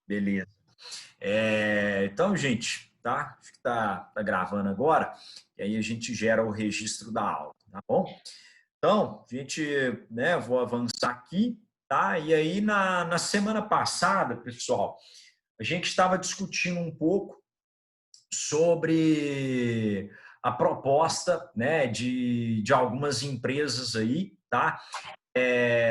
Beleza. Então, gente, tá? Acho que tá gravando agora, e aí a gente gera o registro da aula, tá bom? Então, a gente, né, vou avançar aqui, tá? E aí, na semana passada, pessoal, a gente estava discutindo um pouco sobre a proposta, né, de algumas empresas aí, tá?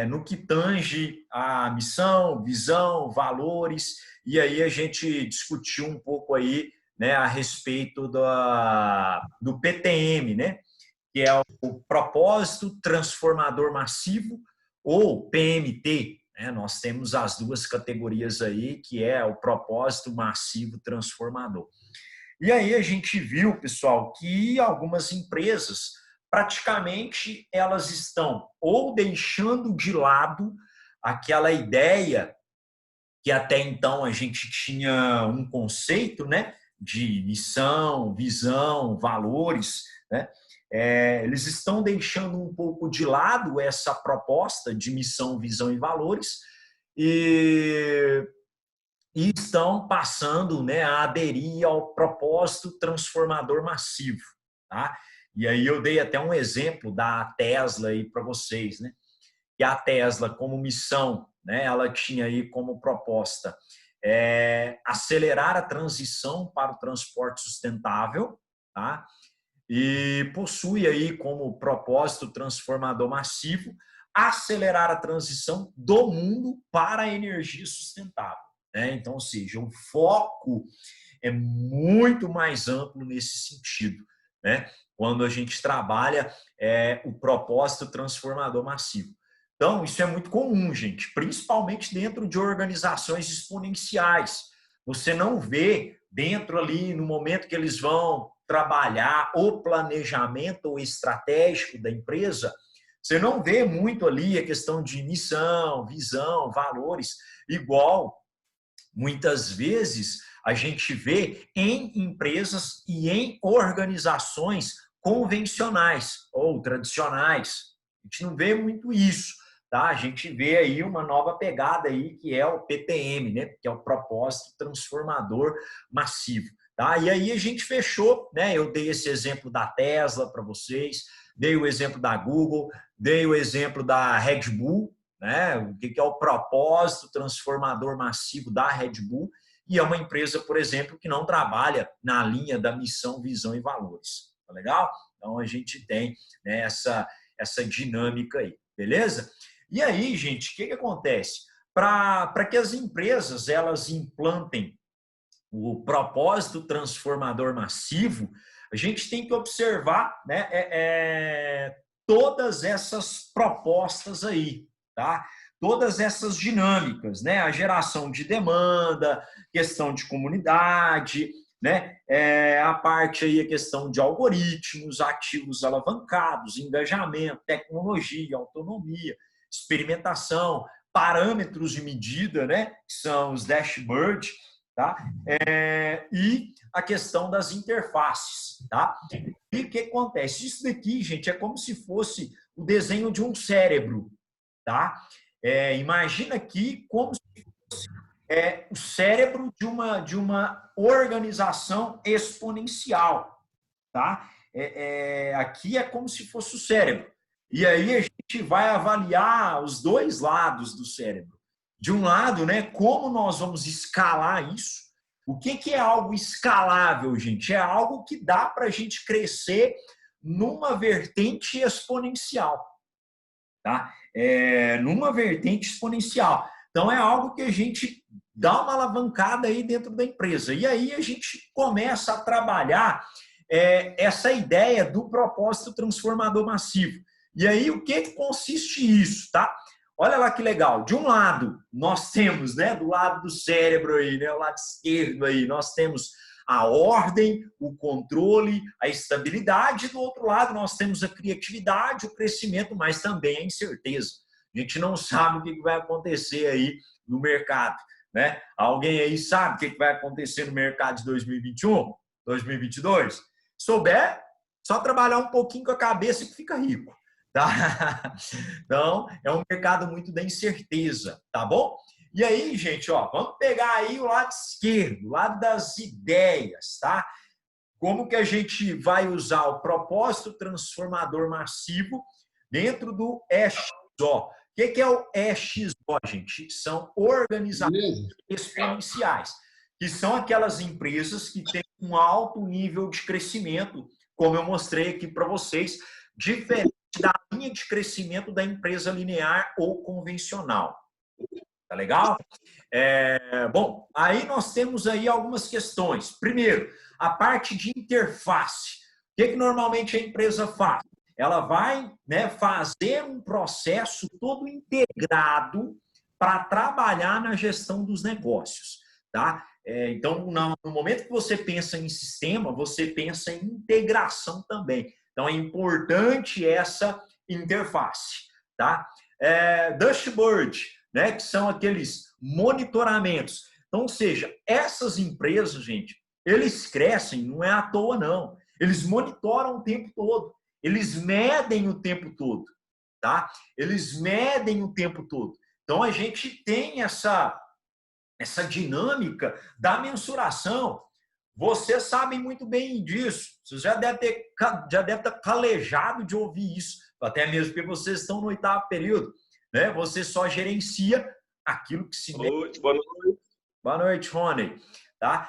No que tange a missão, visão, valores, e aí a gente discutiu um pouco aí, né, a respeito do PTM, né, que é o propósito transformador massivo, ou PMT, né? Nós temos as duas categorias aí, que é o propósito massivo transformador. E aí a gente viu, pessoal, que algumas empresas praticamente elas estão ou deixando de lado aquela ideia que até então a gente tinha um conceito, né, de missão, visão, valores, né? Eles estão deixando um pouco de lado essa proposta de missão, visão e valores e estão passando, né, a aderir ao propósito transformador massivo. Tá? E aí eu dei até um exemplo da Tesla aí para vocês, né? Que a Tesla, como missão, né, ela tinha aí como proposta acelerar a transição para o transporte sustentável, tá? E possui aí como propósito transformador massivo acelerar a transição do mundo para a energia sustentável. Né? Então, ou seja, o foco é muito mais amplo nesse sentido, né? Quando a gente trabalha o propósito transformador massivo. Então, isso é muito comum, gente, principalmente dentro de organizações exponenciais. Você não vê dentro ali, no momento que eles vão trabalhar o planejamento estratégico da empresa, você não vê muito ali a questão de missão, visão, valores, igual muitas vezes a gente vê em empresas e em organizações convencionais ou tradicionais. A gente não vê muito isso, tá? A gente vê aí uma nova pegada aí que é o PTM, né? Que é o propósito transformador massivo, tá? E aí a gente fechou, né? Eu dei esse exemplo da Tesla para vocês, dei o exemplo da Google, dei o exemplo da Red Bull, né? O que é o propósito transformador massivo da Red Bull, e é uma empresa, por exemplo, que não trabalha na linha da missão, visão e valores. Tá legal? Então a gente tem, né, essa dinâmica aí, beleza? E aí, gente, o que acontece? Para que as empresas elas implantem o propósito transformador massivo, a gente tem que observar, né, todas essas propostas aí, tá? Todas essas dinâmicas, né? A geração de demanda, questão de comunidade, né? A parte aí, a questão de algoritmos, ativos alavancados, engajamento, tecnologia, autonomia, experimentação, parâmetros de medida, né? Que são os dashboards, tá? E a questão das interfaces, tá? E o que acontece? Isso daqui, gente, é como se fosse o desenho de um cérebro, tá? Imagina aqui como o cérebro de uma organização exponencial, tá? Aqui é como se fosse o cérebro. E aí a gente vai avaliar os dois lados do cérebro. De um lado, né, como nós vamos escalar isso. O que é algo escalável, gente? É algo que dá para a gente crescer numa vertente exponencial, tá? Numa vertente exponencial. Então, é algo que a gente dá uma alavancada aí dentro da empresa. E aí a gente começa a trabalhar essa ideia do propósito transformador massivo. E aí, o que consiste isso, tá? Olha lá que legal. De um lado, nós temos, né, do lado do cérebro aí, né, o lado esquerdo aí, nós temos a ordem, o controle, a estabilidade. Do outro lado, nós temos a criatividade, o crescimento, mas também a incerteza. A gente não sabe o que vai acontecer aí no mercado, né? Alguém aí sabe o que vai acontecer no mercado de 2021, 2022? Souber, só trabalhar um pouquinho com a cabeça que fica rico, tá? Então, é um mercado muito da incerteza, tá bom? E aí, gente, ó, vamos pegar aí o lado esquerdo, o lado das ideias, tá? Como que a gente vai usar o propósito transformador massivo dentro do EXO? O que é o EXO, gente? São organizações Beleza? exponenciais, que são aquelas empresas que têm um alto nível de crescimento, como eu mostrei aqui para vocês, diferente da linha de crescimento da empresa linear ou convencional. Tá legal? Bom, aí nós temos aí algumas questões. Primeiro, a parte de interface. O que normalmente a empresa faz? Ela vai, né, fazer um processo todo integrado para trabalhar na gestão dos negócios. Tá? Então, no momento que você pensa em sistema, você pensa em integração também. Então, é importante essa interface. Tá? Dashboard, né, que são aqueles monitoramentos. Então, ou seja, essas empresas, gente, eles crescem, não é à toa, não. Eles monitoram o tempo todo. Eles medem o tempo todo, tá? Eles medem o tempo todo. Então, a gente tem essa dinâmica da mensuração. Vocês sabem muito bem disso. Vocês já devem ter calejado de ouvir isso, até mesmo porque vocês estão no 8º período. Né? Você só gerencia aquilo que se... Boa noite, boa noite. Boa noite, Rony. Tá?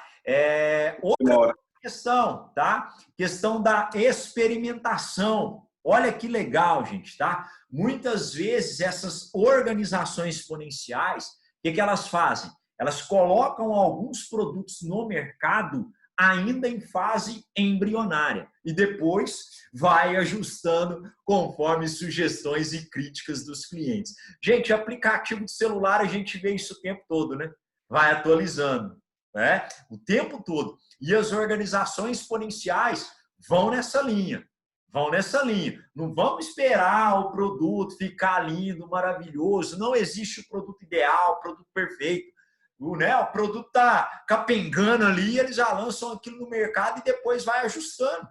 Outra questão, tá? Questão da experimentação. Olha que legal, gente, tá? Muitas vezes essas organizações exponenciais, o que elas fazem? Elas colocam alguns produtos no mercado ainda em fase embrionária e depois vai ajustando conforme sugestões e críticas dos clientes. Gente, aplicativo de celular a gente vê isso o tempo todo, né? Vai atualizando, né? O tempo todo. E as organizações exponenciais vão nessa linha. Vão nessa linha. Não vamos esperar o produto ficar lindo, maravilhoso. Não existe o produto ideal, o produto perfeito. O produto está capengando ali, eles já lançam aquilo no mercado e depois vai ajustando.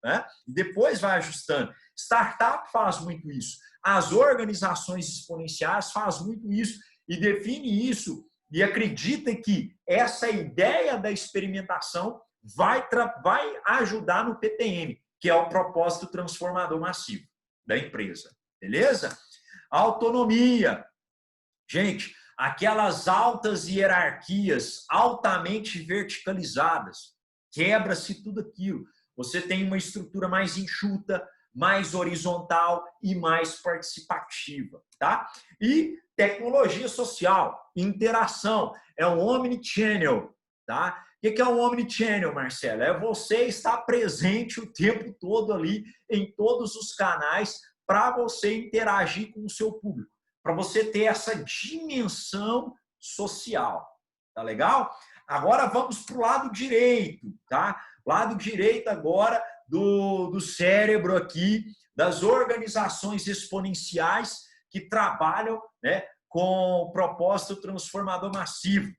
Né? E depois vai ajustando. Startup faz muito isso. As organizações exponenciais fazem muito isso e define isso e acredita que essa ideia da experimentação vai ajudar no PTM, que é o propósito transformador massivo da empresa. Beleza? Autonomia. Gente, aquelas altas hierarquias altamente verticalizadas, quebra-se tudo aquilo. Você tem uma estrutura mais enxuta, mais horizontal e mais participativa, tá? E tecnologia social, interação, é um omnichannel, tá? O que é um omnichannel, Marcelo? É você estar presente o tempo todo ali em todos os canais para você interagir com o seu público, para você ter essa dimensão social, tá legal? Agora vamos para o lado direito, tá? Lado direito agora do cérebro aqui, das organizações exponenciais que trabalham, né, com o propósito transformador massivo.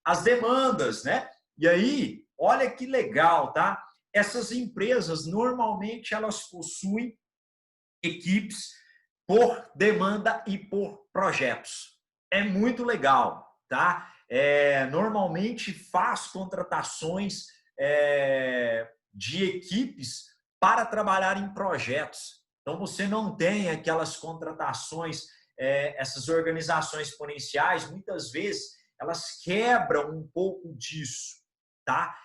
As demandas, né? E aí, olha que legal, tá? Essas empresas, normalmente, elas possuem equipes por demanda e por projetos. É muito legal, tá? Normalmente faz contratações de equipes para trabalhar em projetos. Então, você não tem aquelas contratações, essas organizações exponenciais, muitas vezes, elas quebram um pouco disso, tá?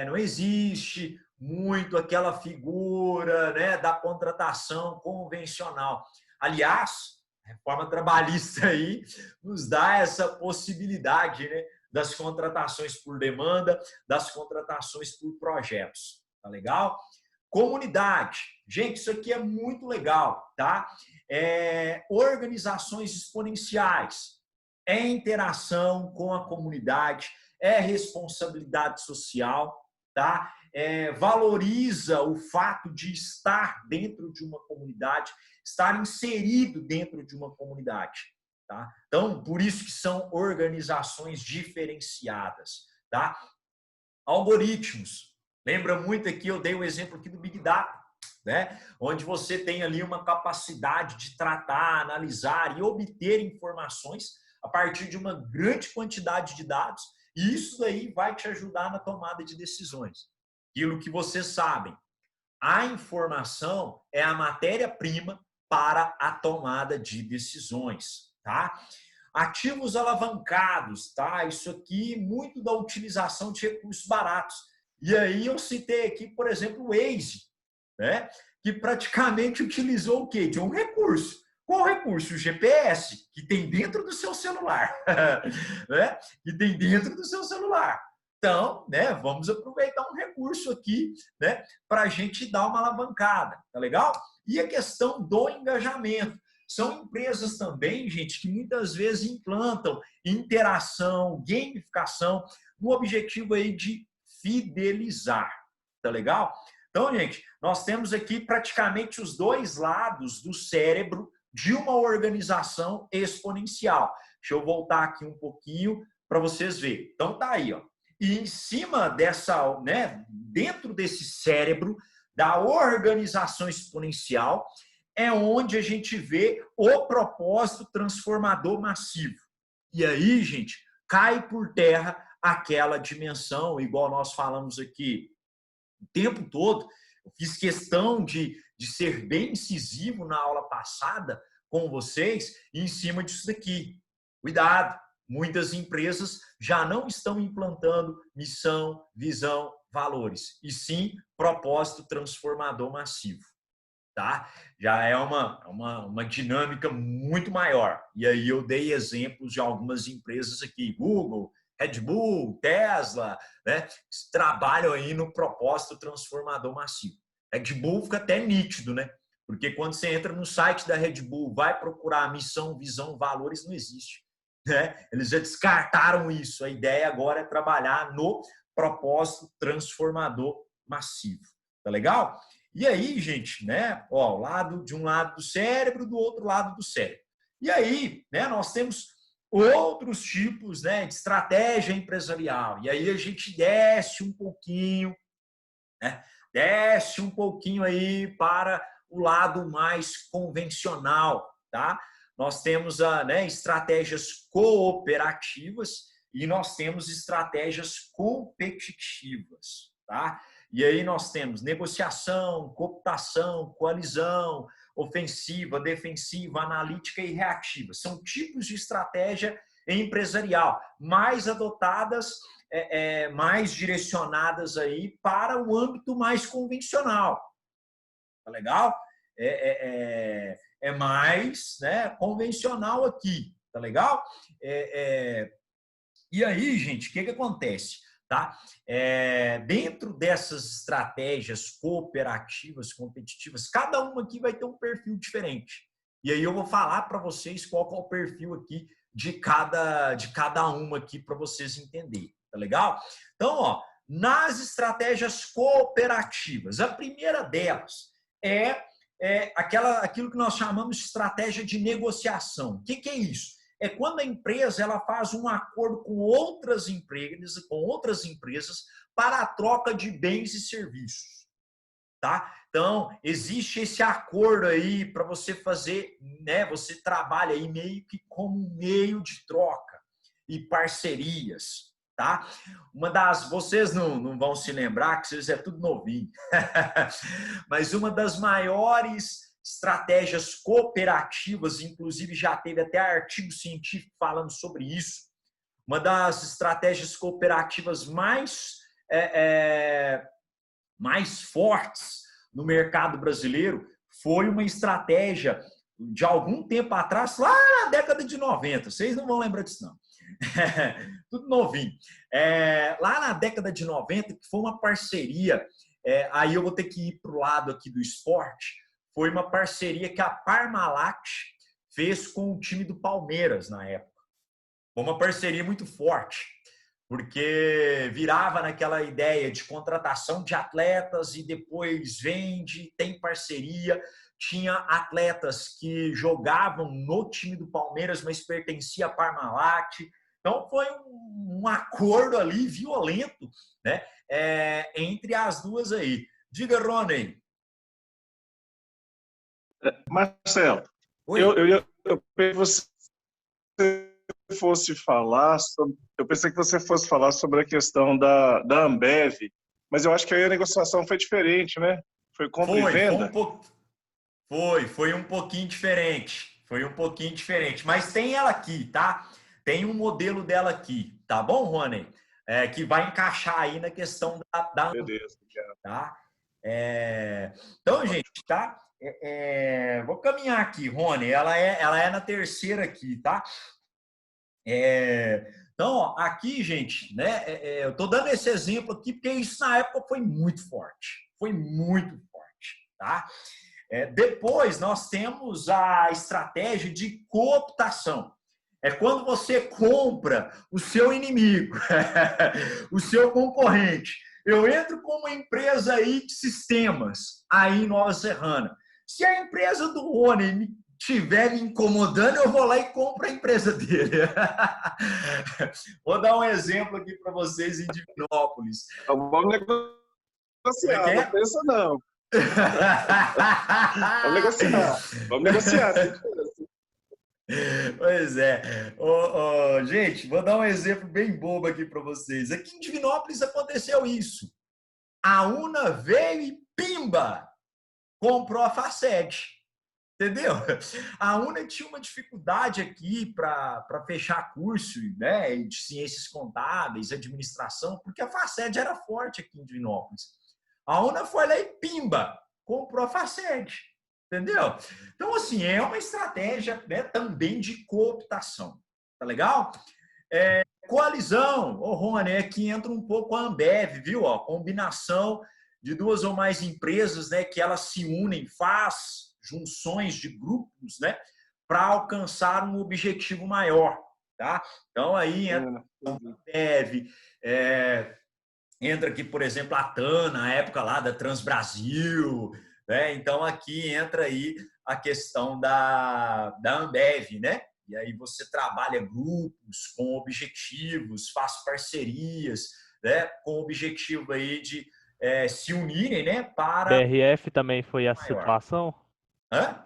Não existe muito aquela figura, né, da contratação convencional. Aliás, a reforma trabalhista aí nos dá essa possibilidade, né, das contratações por demanda, das contratações por projetos. Tá legal? Comunidade. Gente, isso aqui é muito legal, tá? Organizações exponenciais. É interação com a comunidade, é responsabilidade social, tá? Valoriza o fato de estar dentro de uma comunidade, estar inserido dentro de uma comunidade. Tá? Então, por isso que são organizações diferenciadas. Tá? Algoritmos. Lembra muito aqui, eu dei o exemplo aqui do Big Data, né? Onde você tem ali uma capacidade de tratar, analisar e obter informações a partir de uma grande quantidade de dados, e isso daí vai te ajudar na tomada de decisões. Aquilo que vocês sabem, a informação é a matéria-prima para a tomada de decisões, tá? Ativos alavancados, tá? Isso aqui, muito da utilização de recursos baratos. E aí eu citei aqui, por exemplo, o Waze, né? Que praticamente utilizou o quê? De um recurso. Qual recurso? O GPS, que tem dentro do seu celular, né? Que tem dentro do seu celular. Então, né, vamos aproveitar um recurso aqui, né, para a gente dar uma alavancada, tá legal? E a questão do engajamento. São empresas também, gente, que muitas vezes implantam interação, gamificação, no objetivo aí de fidelizar, tá legal? Então, gente, nós temos aqui praticamente os dois lados do cérebro de uma organização exponencial. Deixa eu voltar aqui um pouquinho para vocês verem. Então, tá aí, ó. E em cima dessa, né, dentro desse cérebro da organização exponencial, é onde a gente vê o propósito transformador massivo. E aí, gente, cai por terra aquela dimensão, igual nós falamos aqui o tempo todo. Eu fiz questão de ser bem incisivo na aula passada com vocês em cima disso daqui. Cuidado! Muitas empresas já não estão implantando missão, visão, valores, e sim propósito transformador massivo. Tá? Já é uma dinâmica muito maior. E aí eu dei exemplos de algumas empresas aqui, Google, Red Bull, Tesla, né? Que trabalham aí no propósito transformador massivo. Red Bull fica até nítido, né? Porque quando você entra no site da Red Bull, vai procurar missão, visão, valores, não existe. Né? Eles já descartaram isso. A ideia agora é trabalhar no propósito transformador massivo. Tá legal? E aí, gente, né? Ó, de um lado do cérebro, do outro lado do cérebro. E aí, né? Nós temos outros tipos, né, de estratégia empresarial. E aí a gente desce um pouquinho, né? Desce um pouquinho aí para o lado mais convencional, tá? Nós temos estratégias cooperativas e nós temos estratégias competitivas, tá? E aí nós temos negociação, cooptação, coalizão, ofensiva, defensiva, analítica e reativa. São tipos de estratégia empresarial mais adotadas, mais direcionadas aí para o âmbito mais convencional. Tá legal? É mais, né, convencional aqui, tá legal? E aí, gente, o que acontece? Tá? Dentro dessas estratégias cooperativas, competitivas, cada uma aqui vai ter um perfil diferente. E aí eu vou falar para vocês qual é o perfil aqui de cada uma aqui para vocês entenderem. Tá legal? Então, ó, nas estratégias cooperativas, a primeira delas é aquilo que nós chamamos de estratégia de negociação. O que é isso? É quando a empresa ela faz um acordo com outras empresas para a troca de bens e serviços. Tá? Então, existe esse acordo aí para você fazer, né? Você trabalha aí meio que como um meio de troca e parcerias. Tá? Vocês não vão se lembrar, que vocês é tudo novinho, mas uma das maiores estratégias cooperativas, inclusive já teve até artigo científico falando sobre isso, uma das estratégias cooperativas mais fortes no mercado brasileiro foi uma estratégia de algum tempo atrás, lá na década de 90. Vocês não vão lembrar disso, não. Tudo novinho. Lá na década de 90, que foi uma parceria, aí eu vou ter que ir para o lado aqui do esporte, foi uma parceria que a Parmalat fez com o time do Palmeiras na época. Foi uma parceria muito forte, porque virava naquela ideia de contratação de atletas e depois vende, tem parceria. Tinha atletas que jogavam no time do Palmeiras, mas pertencia à Parmalat. Então, foi um acordo ali violento, né, entre as duas aí. Diga, Rony. Marcelo, Oi. eu você fosse falar sobre, eu pensei que você fosse falar sobre a questão da Ambev, mas eu acho que aí a negociação foi diferente, né? Foi compra e Foi um venda? pouco. Foi um pouquinho diferente. Foi um pouquinho diferente. Mas tem ela aqui, tá? Tem um modelo dela aqui, tá bom, Rony? Que vai encaixar aí na questão da Beleza. tá? Então, gente, tá? Vou caminhar aqui, Rony. Ela é na terceira aqui, tá? Então, ó, aqui, gente, né? Eu estou dando esse exemplo aqui porque isso na época foi muito forte. Foi muito forte, tá? Depois, nós temos a estratégia de cooptação. É quando você compra o seu inimigo, o seu concorrente. Eu entro com uma empresa aí de sistemas, aí em Nova Serrana. Se a empresa do Rony estiver me incomodando, eu vou lá e compro a empresa dele. Vou dar um exemplo aqui para vocês em Divinópolis. Então, vamos Como é que negociar, não é? pensa não. Vamos negociar. Vamos negociar. Pois é. Gente, vou dar um exemplo bem bobo aqui para vocês. Aqui em Divinópolis aconteceu isso. A UNA veio e pimba! Comprou a Faced. Entendeu? A UNA tinha uma dificuldade aqui para fechar curso, né, de ciências contábeis, administração, porque a Faced era forte aqui em Divinópolis. A UNA foi lá e pimba! Comprou a Faced. Entendeu? Então, assim, é uma estratégia, né, também de cooptação. Tá legal? Coalizão, Rony, é que entra um pouco a Ambev, viu? Ó, combinação de duas ou mais empresas, né, que elas se unem, faz junções de grupos, né, para alcançar um objetivo maior, tá? Então, aí entra a Ambev, entra aqui, por exemplo, a TAN, na época lá da Transbrasil, né? Então, aqui entra aí a questão da Ambev, né? E aí você trabalha grupos com objetivos, faz parcerias, né? Com o objetivo aí de se unirem, né? Para BRF também foi a maior. situação? Hã?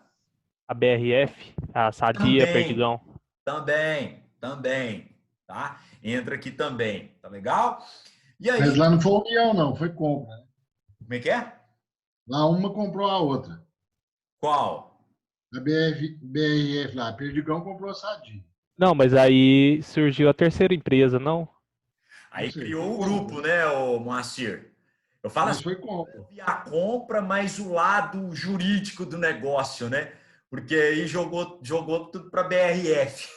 A BRF, a Sadia, Também, Perdigão. também, tá? Entra aqui também, tá legal? E Mas aí, lá não foi união, não, foi compra, né? como é que é? Lá uma comprou a outra. Qual? A BRF lá, a Perdigão comprou a Sadia. Não, mas aí surgiu a terceira empresa, não? Aí Sei, criou o foi compra, grupo, né? né, o Moacir? Eu falo Mas assim, foi compra. a compra, mas o lado jurídico do negócio, né? Porque aí jogou tudo para a BRF.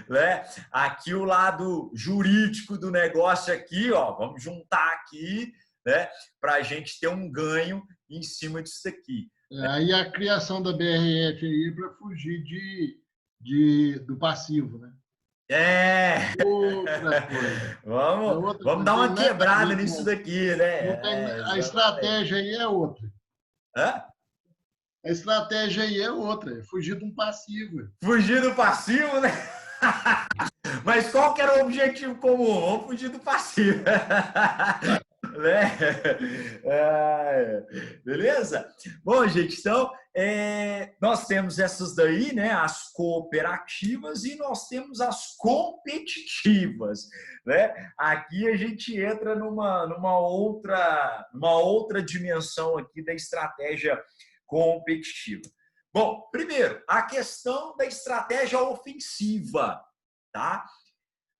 Né? Aqui o lado jurídico do negócio aqui, ó, vamos juntar aqui, né, para a gente ter um ganho em cima disso daqui. Aí a criação da BRF aí para fugir do passivo, né? Outra coisa. É outra Vamos coisa, dar não uma tem nada a quebrada ver nisso com. daqui, Não tem, né? a Exatamente. estratégia aí é outra. Hã? A estratégia aí é outra, é fugir de um passivo. Fugir do passivo, né? Mas qual que era o objetivo comum? Vamos fugir do passivo. Né? Beleza? Bom, gente, então nós temos essas daí, né? As cooperativas e nós temos as competitivas, né? Aqui a gente entra numa outra dimensão aqui da estratégia competitiva. Bom, primeiro, a questão da estratégia ofensiva, tá?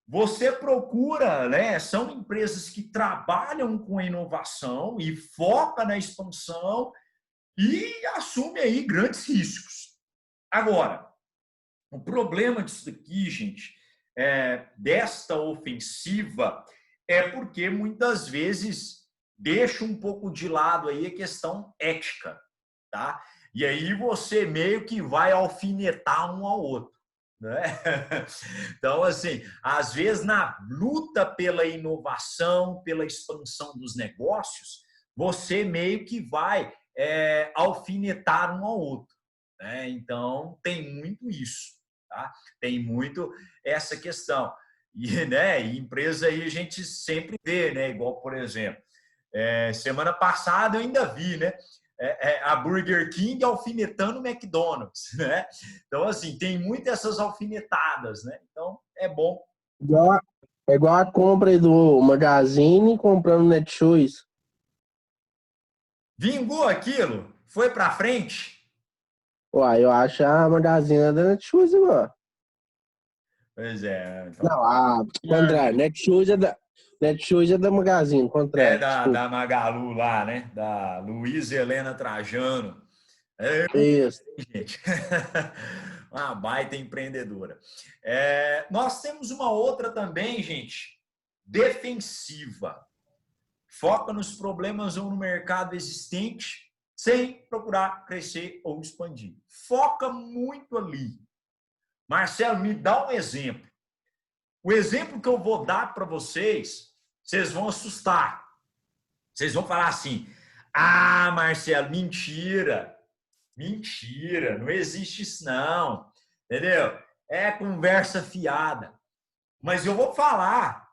Você procura, né? São empresas que trabalham com inovação e foca na expansão e assume aí grandes riscos. Agora, o problema disso aqui, gente, desta ofensiva, é porque muitas vezes deixa um pouco de lado aí a questão ética, tá? E aí você meio que vai alfinetar um ao outro. Né? Então, assim, às vezes na luta pela inovação, pela expansão dos negócios, você meio que vai alfinetar um ao outro. Né? Então, tem muito isso. Tá? Tem muito essa questão. E, né, e empresa aí a gente sempre vê, né? Igual, por exemplo, semana passada eu ainda vi, né? a Burger King alfinetando o McDonald's, né? Então, assim, tem muitas essas alfinetadas, né? Então, é bom. É igual a compra aí do Magazine comprando Netshoes. Vingou aquilo? Foi para frente? Uai, eu acho a Magazine é da Netshoes, mano. Pois é. Então, Não, contrário. Netshoes é da Magazine, contrário. da Magalu lá, né? Da Luísa Helena Trajano. Isso. Gente. Uma baita empreendedora. Nós temos uma outra também, gente, defensiva. Foca nos problemas ou no mercado existente sem procurar crescer ou expandir. Foca muito ali. Marcelo, me dá um exemplo. O exemplo que eu vou dar para vocês, vocês vão assustar. Vocês vão falar assim: ah, Marcelo, mentira. Mentira, não existe isso não. Entendeu? É conversa fiada. Mas eu vou falar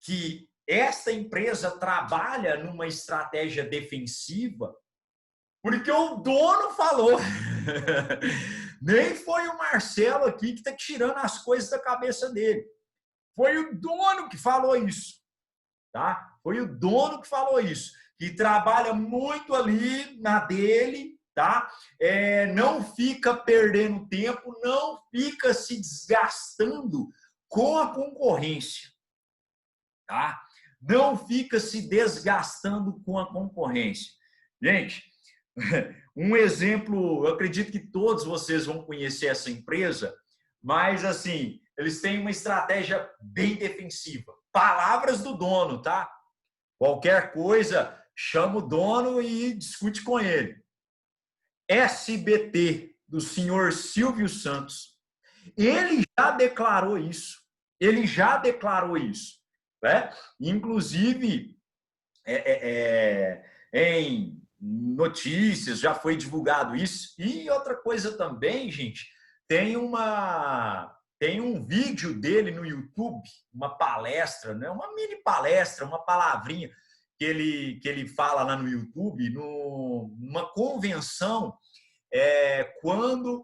que esta empresa trabalha numa estratégia defensiva porque o dono falou. Nem foi o Marcelo aqui que está tirando as coisas da cabeça dele. Foi o dono que falou isso. Tá? Foi o dono que falou isso. Que trabalha muito ali na dele, tá? Não fica perdendo tempo, não fica se desgastando com a concorrência. Tá? Não fica se desgastando com a concorrência. Gente, um exemplo, eu acredito que todos vocês vão conhecer essa empresa, mas assim, eles têm uma estratégia bem defensiva. Palavras do dono, tá? Qualquer coisa, chama o dono e discute com ele. SBT, do senhor Silvio Santos. Ele já declarou isso. Ele já declarou isso. Né? Inclusive, em notícias já foi divulgado isso. E outra coisa também, gente, tem um vídeo dele no YouTube, uma palestra, né? Uma mini palestra, uma palavrinha que ele fala lá no YouTube, numa convenção, quando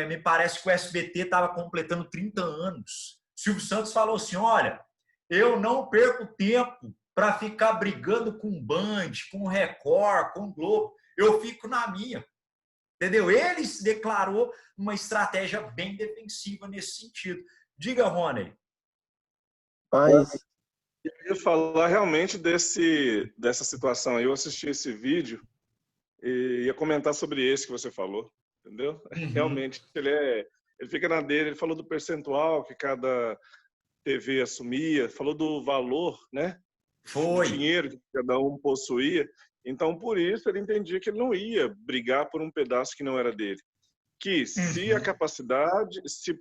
me parece que o SBT estava completando 30 anos. Silvio Santos falou assim: olha, eu não perco tempo para ficar brigando com Band, com Record, com Globo. Eu fico na minha. Entendeu? Ele se declarou uma estratégia bem defensiva nesse sentido. Diga, Rony. Mas Eu ia falar realmente dessa situação. Eu assisti esse vídeo e ia comentar sobre esse que você falou, entendeu? Realmente, ele fica na dele. Ele falou do percentual que cada TV assumia, falou do valor, né? Foi. Do dinheiro que cada um possuía. Então, por isso, ele entendia que ele não ia brigar por um pedaço que não era dele. Que se a capacidade, se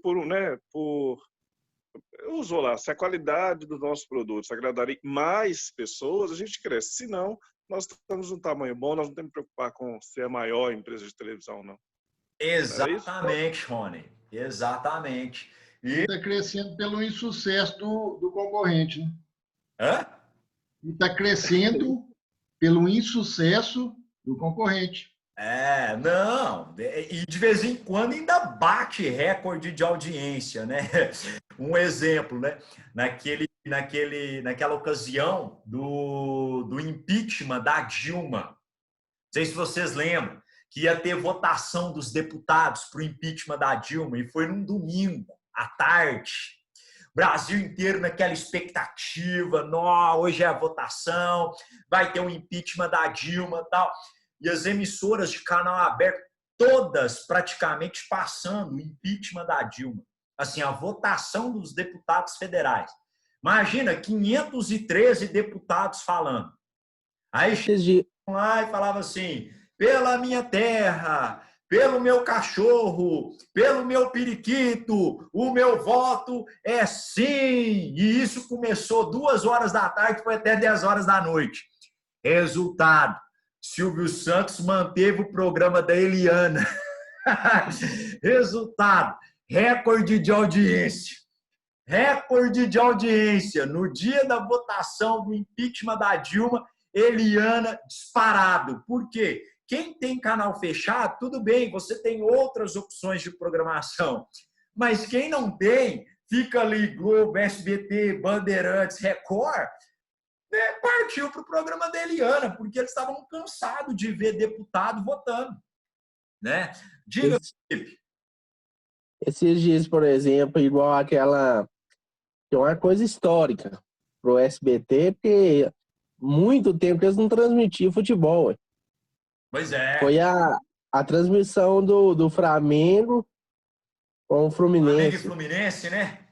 usou lá, se a qualidade dos nossos produtos agradarem mais pessoas, a gente cresce. Se não, nós estamos num tamanho bom, nós não temos que preocupar com ser a maior empresa de televisão, não. Exatamente, Rony. Exatamente. E está crescendo pelo insucesso do concorrente, né? hã? E está crescendo pelo insucesso do concorrente. Não. E de vez em quando ainda bate recorde de audiência, né? Um exemplo, né? Naquela ocasião do impeachment da Dilma. Não sei se vocês lembram que ia ter votação dos deputados para o impeachment da Dilma e foi num domingo à tarde. Brasil inteiro naquela expectativa, hoje é a votação, vai ter um impeachment da Dilma e tal. E as emissoras de canal aberto, todas praticamente passando o impeachment da Dilma. Assim, a votação dos deputados federais. Imagina, 513 deputados falando. Aí chegam lá e falavam assim: pela minha terra, pelo meu cachorro, pelo meu periquito, o meu voto é sim. E isso começou 2 horas da tarde, foi até 10 horas da noite. Resultado: Silvio Santos manteve o programa da Eliana. Resultado: recorde de audiência. Recorde de audiência. No dia da votação do impeachment da Dilma, Eliana disparado. Por quê? quem tem canal fechado, tudo bem, você tem outras opções de programação. Mas quem não tem, fica ali Globo, SBT, Bandeirantes, Record, né, partiu para o programa da Eliana, porque eles estavam cansados de ver deputado votando. Né? Diga, Felipe. Esses dias, por exemplo, igual aquela... É uma coisa histórica pro SBT, porque muito tempo que eles não transmitiam futebol. Ué. Pois é. Foi a transmissão do Flamengo com o Flamengo e Fluminense. Fluminense, né?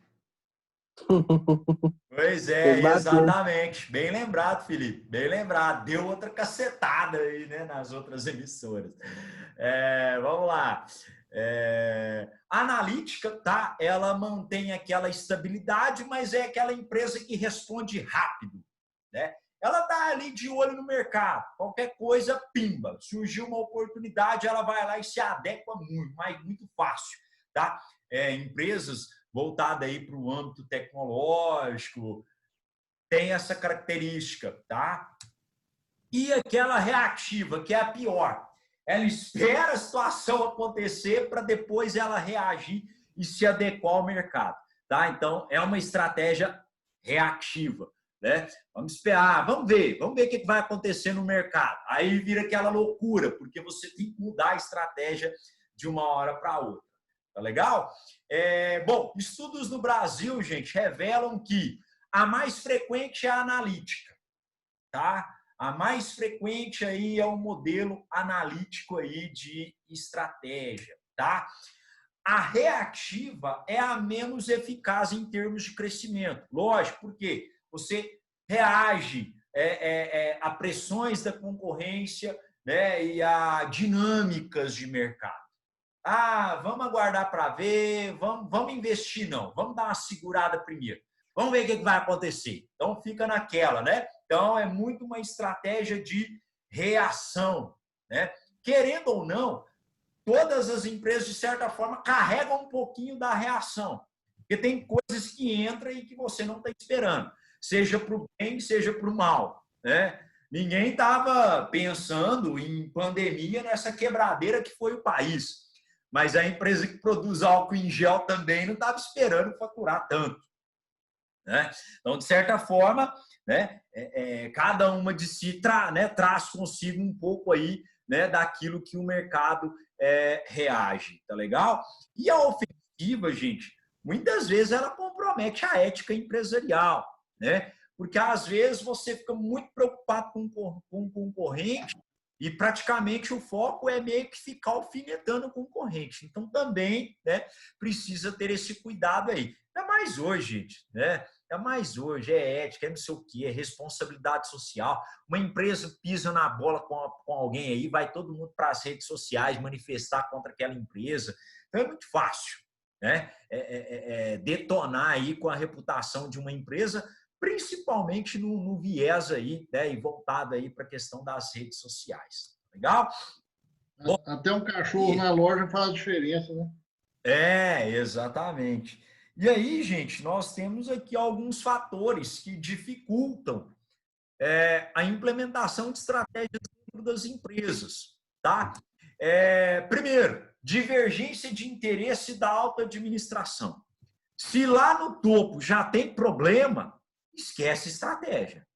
Pois é, Eles bateram. exatamente. Bem lembrado, Felipe. Bem lembrado. Deu outra cacetada aí, né, nas outras emissoras. Vamos lá. A analítica, tá? Ela mantém aquela estabilidade, mas é aquela empresa que responde rápido, né? Ela tá ali de olho no mercado. Qualquer coisa, pimba. Surgiu uma oportunidade, ela vai lá e se adequa muito, mas muito fácil, tá? Empresas voltadas aí para o âmbito tecnológico tem essa característica, tá? E aquela reativa, que é a pior. Ela espera a situação acontecer para depois ela reagir e se adequar ao mercado, tá? Então, é uma estratégia reativa, né? Vamos esperar, vamos ver o que vai acontecer no mercado. Aí vira aquela loucura, porque você tem que mudar a estratégia de uma hora para outra. Tá legal? Bom, estudos no Brasil, gente, revelam que a mais frequente é a analítica, tá? A mais frequente aí é o modelo analítico aí de estratégia, tá? A reativa é a menos eficaz em termos de crescimento. Lógico, porque você reage a pressões da concorrência, né, e a dinâmicas de mercado. Vamos aguardar para ver, vamos investir não, vamos dar uma segurada primeiro. Vamos ver o que vai acontecer. Então, fica naquela, né? Então, é muito uma estratégia de reação, né? Querendo ou não, todas as empresas, de certa forma, carregam um pouquinho da reação. Porque tem coisas que entram e que você não está esperando. Seja para o bem, seja para o mal, né? Ninguém estava pensando em pandemia nessa quebradeira que foi o país. Mas a empresa que produz álcool em gel também não estava esperando faturar tanto. Né? Então, de certa forma, né, cada uma de si traz consigo um pouco aí, né, daquilo que o mercado reage, tá legal? E a ofensiva, gente, muitas vezes ela compromete a ética empresarial, né? Porque às vezes você fica muito preocupado com o concorrente e praticamente o foco é meio que ficar alfinetando o concorrente. Então também, né, precisa ter esse cuidado aí. Ainda mais hoje, gente, né? Ainda mais hoje, é ética, é não sei o quê, é responsabilidade social. Uma empresa pisa na bola com alguém aí, vai todo mundo para as redes sociais manifestar contra aquela empresa. Então é muito fácil, né? Detonar aí com a reputação de uma empresa, principalmente no viés aí, né? E voltado aí para a questão das redes sociais. Legal? Até um cachorro na loja faz diferença, né? Exatamente. E aí, gente, nós temos aqui alguns fatores que dificultam a implementação de estratégias dentro das empresas, tá? Primeiro, divergência de interesse da alta administração. Se lá no topo já tem problema, esquece estratégia,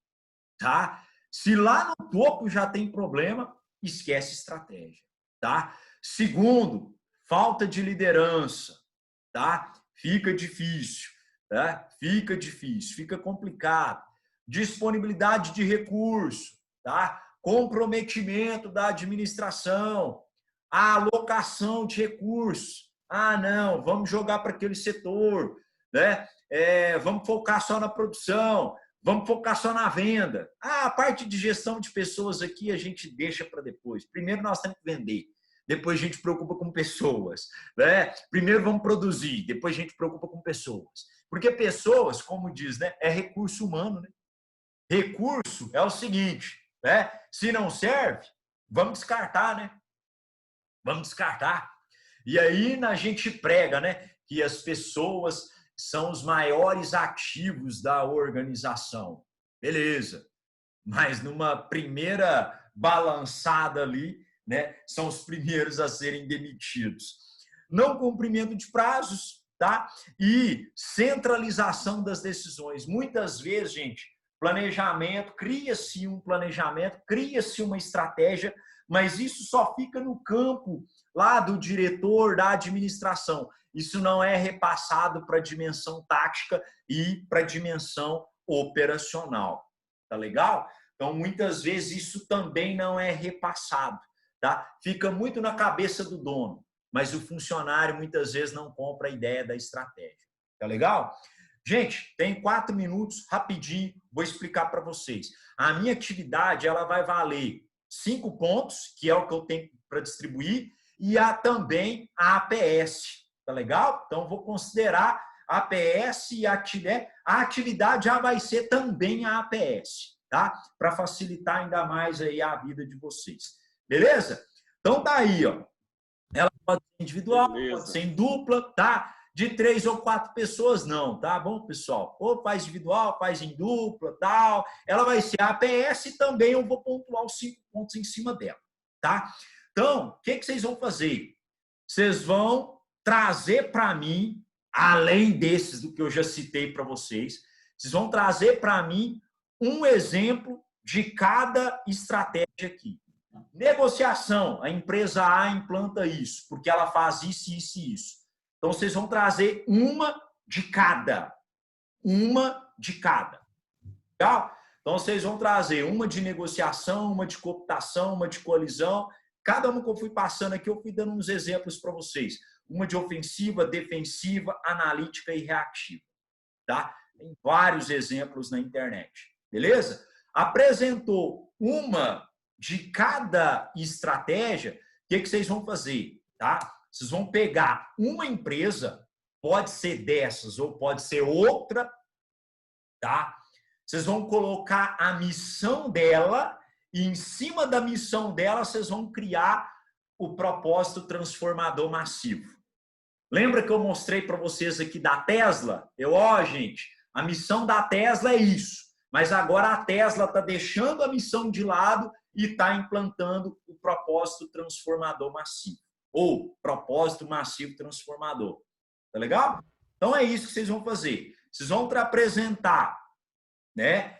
tá? Se lá no topo já tem problema, esquece estratégia, tá? Segundo, falta de liderança, tá? Fica difícil, tá? Fica difícil, fica complicado. Disponibilidade de recurso, tá? Comprometimento da administração, a alocação de recursos. Não, vamos jogar para aquele setor, né? Vamos focar só na produção, vamos focar só na venda. A parte de gestão de pessoas aqui a gente deixa para depois. Primeiro nós temos que vender. Depois a gente preocupa com pessoas, né? Primeiro vamos produzir, depois a gente preocupa com pessoas. Porque pessoas, como diz, né, é recurso humano, né? Recurso é o seguinte, né? Se não serve, vamos descartar, né? Vamos descartar. E aí a gente prega, né, que as pessoas são os maiores ativos da organização. Beleza. Mas numa primeira balançada ali, né, são os primeiros a serem demitidos. Não cumprimento de prazos, tá? E centralização das decisões. Muitas vezes, gente, planejamento, cria-se um planejamento, cria-se uma estratégia, mas isso só fica no campo lá do diretor, da administração. Isso não é repassado para a dimensão tática e para a dimensão operacional. Tá legal? Então, muitas vezes, isso também não é repassado. Tá? Fica muito na cabeça do dono, mas o funcionário, muitas vezes, não compra a ideia da estratégia. Tá legal? Gente, tem 4 minutos, rapidinho, vou explicar para vocês. A minha atividade, ela vai valer 5 pontos, que é o que eu tenho para distribuir, e também a APS. Tá legal? Então, vou considerar a APS e a atividade já vai ser também a APS, tá? Para facilitar ainda mais aí a vida de vocês. Beleza? Então, tá aí, ó. Ela pode ser individual, pode ser em dupla, tá? De 3 ou 4 pessoas, não, tá bom, pessoal? Ou faz individual, faz em dupla, tal. Ela vai ser a APS e também eu vou pontuar os 5 pontos em cima dela, tá? Então, o que vocês vão fazer? Vocês vão trazer para mim, além desses do que eu já citei para vocês, vocês vão trazer para mim um exemplo de cada estratégia aqui. Negociação, a empresa A implanta isso, porque ela faz isso, isso e isso. Então, vocês vão trazer uma de cada. Uma de cada. Legal? Então, vocês vão trazer uma de negociação, uma de cooptação, uma de colisão. Cada uma que eu fui passando aqui, eu fui dando uns exemplos para vocês. Uma de ofensiva, defensiva, analítica e reativa. Tá? Tem vários exemplos na internet. Beleza? Apresentou uma de cada estratégia, o que vocês vão fazer? Tá? Vocês vão pegar uma empresa, pode ser dessas ou pode ser outra, tá? Vocês vão colocar a missão dela e em cima da missão dela vocês vão criar o propósito transformador massivo. Lembra que eu mostrei para vocês aqui da Tesla? Gente, a missão da Tesla é isso. Mas agora a Tesla está deixando a missão de lado e está implantando o propósito transformador massivo. Ou propósito massivo transformador. Tá legal? Então é isso que vocês vão fazer. Vocês vão apresentar, né,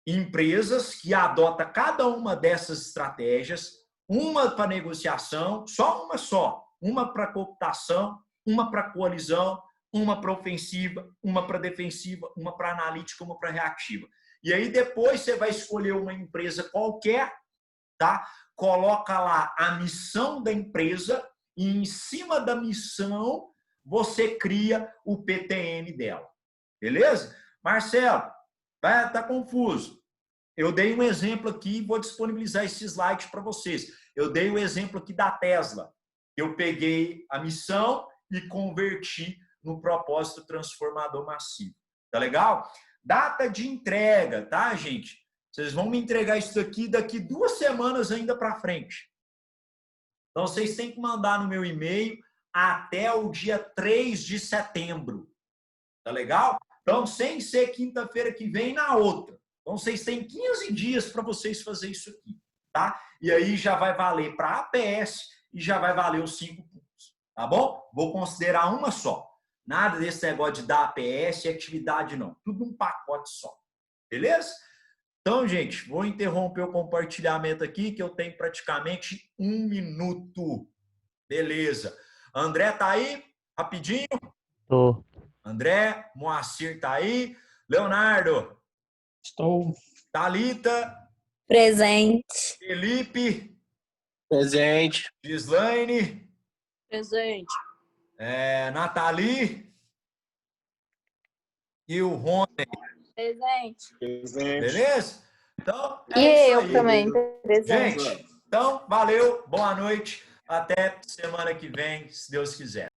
empresas que adotam cada uma dessas estratégias, uma para negociação, só. Uma para cooptação, uma para coalizão, uma para ofensiva, uma para defensiva, uma para analítica, uma para reativa. E aí depois você vai escolher uma empresa qualquer, tá? Coloca lá a missão da empresa e em cima da missão você cria o PTN dela. Beleza? Marcelo, tá confuso. Eu dei um exemplo aqui e vou disponibilizar esse slide para vocês. Eu dei o exemplo aqui da Tesla. Eu peguei a missão e converti no propósito transformador massivo. Tá legal? Data de entrega, tá, gente? Vocês vão me entregar isso daqui 2 semanas ainda para frente. Então, vocês têm que mandar no meu e-mail até o dia 3 de setembro. Tá legal? Então, sem ser quinta-feira que vem, na outra. Então, vocês têm 15 dias para vocês fazerem isso aqui, tá? E aí já vai valer para a APS e já vai valer os 5 pontos, tá bom? Vou considerar uma só. Nada desse negócio de dar APS e atividade, não. Tudo um pacote só. Beleza? Então, gente, vou interromper o compartilhamento aqui, que eu tenho praticamente 1 minuto. Beleza. André tá aí? Rapidinho. Tô. André, Moacir tá aí. Leonardo. Estou. Thalita. Presente. Felipe. Presente. Gislaine. Presente. Nathalie. E o Rony. Presente. Beleza? Então, E eu aí. também. Presente. Gente, então, valeu. Boa noite. Até semana que vem, se Deus quiser.